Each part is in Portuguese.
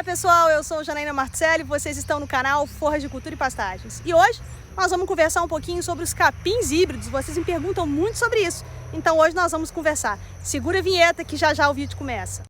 Olá pessoal, eu sou Janaína Marcelli e vocês estão no canal Forras de Cultura e Pastagens. E hoje nós vamos conversar um pouquinho sobre os capins híbridos, vocês me perguntam muito sobre isso. Então hoje nós vamos conversar. Segura a vinheta que já o vídeo começa.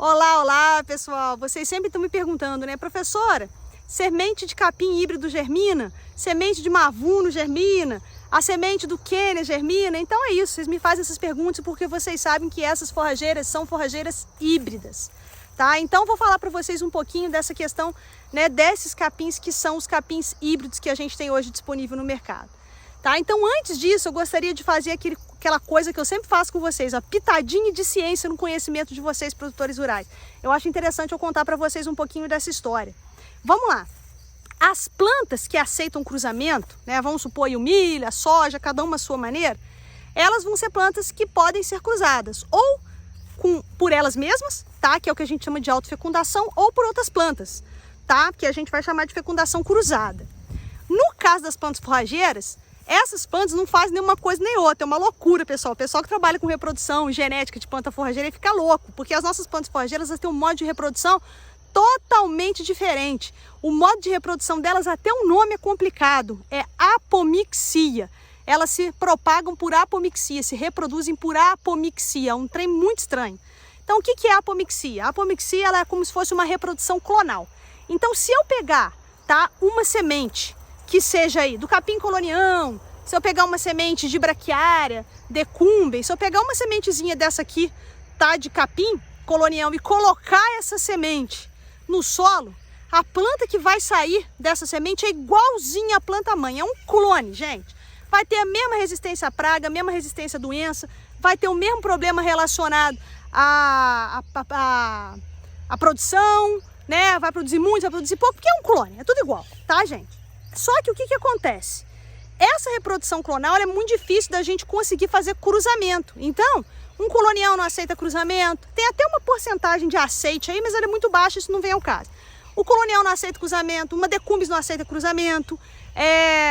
Olá pessoal, vocês sempre estão me perguntando, né, professora, semente de capim híbrido germina? Semente de mavuno germina? A semente do quênia germina? Então é isso, vocês me fazem essas perguntas porque vocês sabem que essas forrageiras são forrageiras híbridas, tá? Então vou falar para vocês um pouquinho dessa questão, né, desses capins que são os capins híbridos que a gente tem hoje disponível no mercado. Tá? Então antes disso eu gostaria de fazer aquela coisa que eu sempre faço com vocês, a pitadinha de ciência no conhecimento de vocês, produtores rurais. Eu acho interessante eu contar para vocês um pouquinho dessa história. Vamos lá. As plantas que aceitam cruzamento, né, vamos supor o milho, a soja, cada uma à sua maneira, elas vão ser plantas que podem ser cruzadas ou por elas mesmas, tá, que é o que a gente chama de autofecundação, ou por outras plantas, tá, que a gente vai chamar de fecundação cruzada. No caso das plantas forrageiras, essas plantas não fazem nenhuma coisa nem outra, é uma loucura, pessoal. O pessoal que trabalha com reprodução e genética de planta forrageira fica louco, porque as nossas plantas forrageiras elas têm um modo de reprodução totalmente diferente. O modo de reprodução delas, até o nome é complicado, é apomixia. Elas se propagam por apomixia, se reproduzem por apomixia, é um trem muito estranho. Então o que é a apomixia? A apomixia ela é como se fosse uma reprodução clonal. Então se eu pegar, tá, uma semente que seja aí do capim colonião, se eu pegar uma semente de braquiária, decumbens, se eu pegar uma sementezinha dessa aqui, tá, de capim colonião e colocar essa semente no solo, a planta que vai sair dessa semente é igualzinha à planta mãe, é um clone, gente. Vai ter a mesma resistência à praga, a mesma resistência à doença, vai ter o mesmo problema relacionado à produção, né? Vai produzir muito, vai produzir pouco, porque é um clone, é tudo igual, tá, gente? Só que o que acontece? Essa reprodução clonal é muito difícil da gente conseguir fazer cruzamento. Então, um colonial não aceita cruzamento. Tem até uma porcentagem de aceite aí, mas ela é muito baixa, isso não vem ao caso. O colonial não aceita cruzamento, uma decumbis não aceita cruzamento,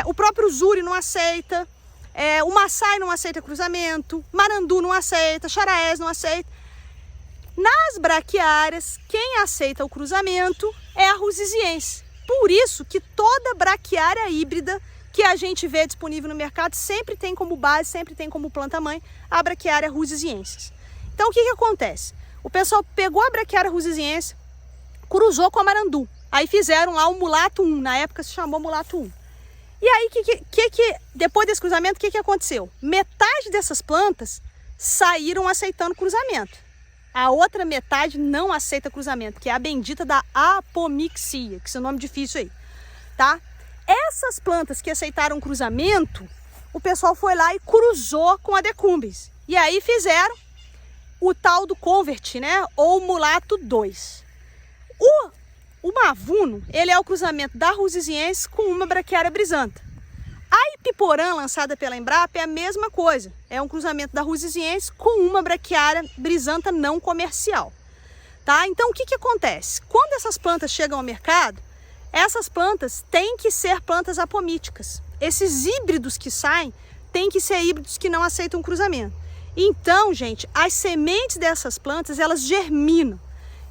o próprio zuri não aceita, o maçai não aceita cruzamento, marandu não aceita, charaés não aceita. Nas braquiárias, quem aceita o cruzamento é a rusiziense. Por isso que toda braquiária híbrida que a gente vê disponível no mercado sempre tem como base, sempre tem como planta-mãe a braquiária rusiziensis. Então o que acontece? O pessoal pegou a braquiária rusiziensis, cruzou com a marandu. Aí fizeram lá o mulato 1, na época se chamou mulato 1. E aí depois desse cruzamento, o que aconteceu? Metade dessas plantas saíram aceitando cruzamento. A outra metade não aceita cruzamento, que é a bendita da apomixia, que é um nome difícil aí, tá? Essas plantas que aceitaram cruzamento, o pessoal foi lá e cruzou com a decumbis. E aí fizeram o tal do convert, né? Ou mulato 2. O mavuno, ele é o cruzamento da rusiziense com uma braquiária brisanta. A ipiporã lançada pela Embrapa é a mesma coisa. É um cruzamento da rusiziense com uma braquiária brisanta não comercial. Tá? Então o que acontece? Quando essas plantas chegam ao mercado, essas plantas têm que ser plantas apomíticas. Esses híbridos que saem têm que ser híbridos que não aceitam cruzamento. Então, gente, as sementes dessas plantas, elas germinam.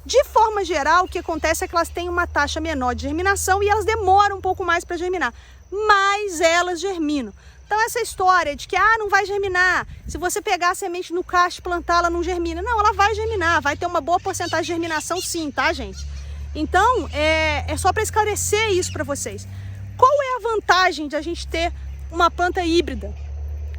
De forma geral, o que acontece é que elas têm uma taxa menor de germinação e elas demoram um pouco mais para germinar. Mas elas germinam. Então essa história de que não vai germinar, se você pegar a semente no cacho e plantar, ela não germina. Não, ela vai germinar, vai ter uma boa porcentagem de germinação sim, tá, gente? Então, é só para esclarecer isso para vocês. Qual é a vantagem de a gente ter uma planta híbrida?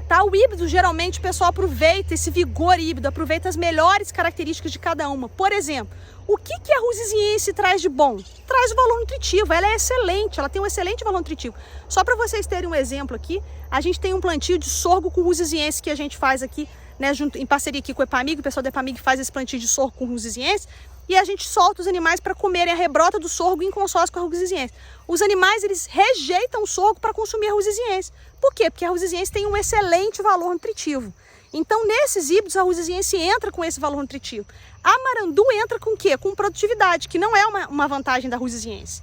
Tá? O híbrido, geralmente, o pessoal aproveita esse vigor híbrido, aproveita as melhores características de cada uma. Por exemplo, o que a rusiziense traz de bom? Traz o valor nutritivo, ela é excelente, ela tem um excelente valor nutritivo. Só para vocês terem um exemplo aqui, a gente tem um plantio de sorgo com rusiziense que a gente faz aqui, né, junto, em parceria aqui com o Epamig, o pessoal do Epamig faz esse plantio de sorgo com rusiziense, e a gente solta os animais para comerem a rebrota do sorgo em consórcio com a rusiziense. Os animais, eles rejeitam o sorgo para consumir a rusiziense. Por quê? Porque a rusiziense tem um excelente valor nutritivo. Então, nesses híbridos, a Rusiziense entra com esse valor nutritivo. A Marandu entra com o quê? Com produtividade, que não é uma vantagem da Rusiziense.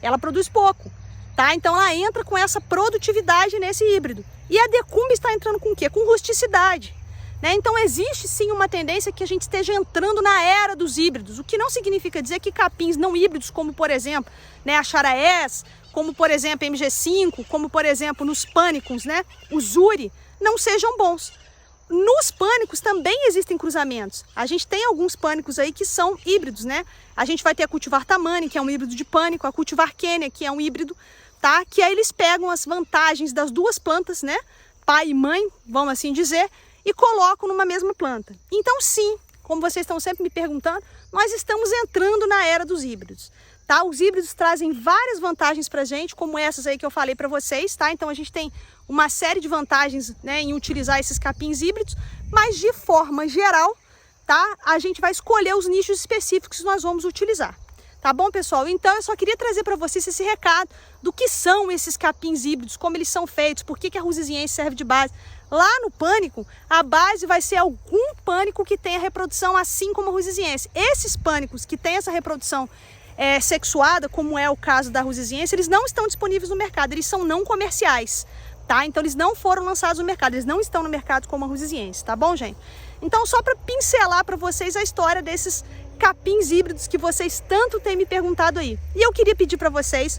Ela produz pouco, tá? Então, ela entra com essa produtividade nesse híbrido. E a Decumbi está entrando com o quê? Com rusticidade. Né? Então, existe sim uma tendência que a gente esteja entrando na era dos híbridos, o que não significa dizer que capins não híbridos, como por exemplo, né, a Charaés, como por exemplo a MG5, como por exemplo nos pânicos, né, o Zuri, não sejam bons. Nos pânicos também existem cruzamentos. A gente tem alguns pânicos aí que são híbridos, né? A gente vai ter a cultivar Tamani, que é um híbrido de pânico, a cultivar Quênia, que é um híbrido, tá? Que aí eles pegam as vantagens das duas plantas, né? Pai e mãe, vamos assim dizer, e colocam numa mesma planta. Então sim, como vocês estão sempre me perguntando, nós estamos entrando na era dos híbridos. Tá? Os híbridos trazem várias vantagens para a gente, como essas aí que eu falei para vocês, tá? Então a gente tem uma série de vantagens, né, em utilizar esses capins híbridos, mas de forma geral, tá? A gente vai escolher os nichos específicos que nós vamos utilizar. Tá bom, pessoal? Então eu só queria trazer para vocês esse recado do que são esses capins híbridos, como eles são feitos, por que a Rusiziense serve de base. Lá no pânico, a base vai ser algum pânico que tenha reprodução assim como a Rusiziense. Esses pânicos que têm essa reprodução sexuada, como é o caso da Rusiziense, eles não estão disponíveis no mercado, eles são não comerciais, tá? Então eles não foram lançados no mercado, eles não estão no mercado como a Rusiziense, tá bom, gente? Então só para pincelar para vocês a história desses capins híbridos que vocês tanto têm me perguntado aí. E eu queria pedir para vocês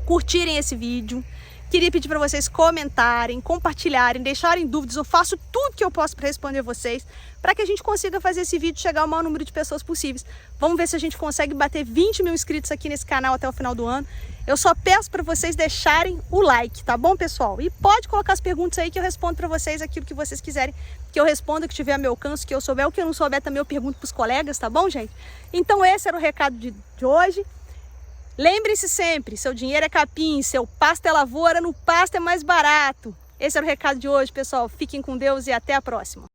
curtirem esse vídeo, queria pedir para vocês comentarem, compartilharem, deixarem dúvidas. Eu faço tudo que eu posso para responder vocês, para que a gente consiga fazer esse vídeo chegar ao maior número de pessoas possíveis. Vamos ver se a gente consegue bater 20 mil inscritos aqui nesse canal até o final do ano. Eu só peço para vocês deixarem o like, tá bom, pessoal? E pode colocar as perguntas aí que eu respondo para vocês aquilo que vocês quiserem, que eu responda, que tiver a meu alcance, que eu souber. O que eu não souber também eu pergunto para os colegas, tá bom, gente? Então esse era o recado de hoje. Lembre-se sempre, seu dinheiro é capim, seu pasto é lavoura, no pasto é mais barato. Esse era o recado de hoje, pessoal. Fiquem com Deus e até a próxima.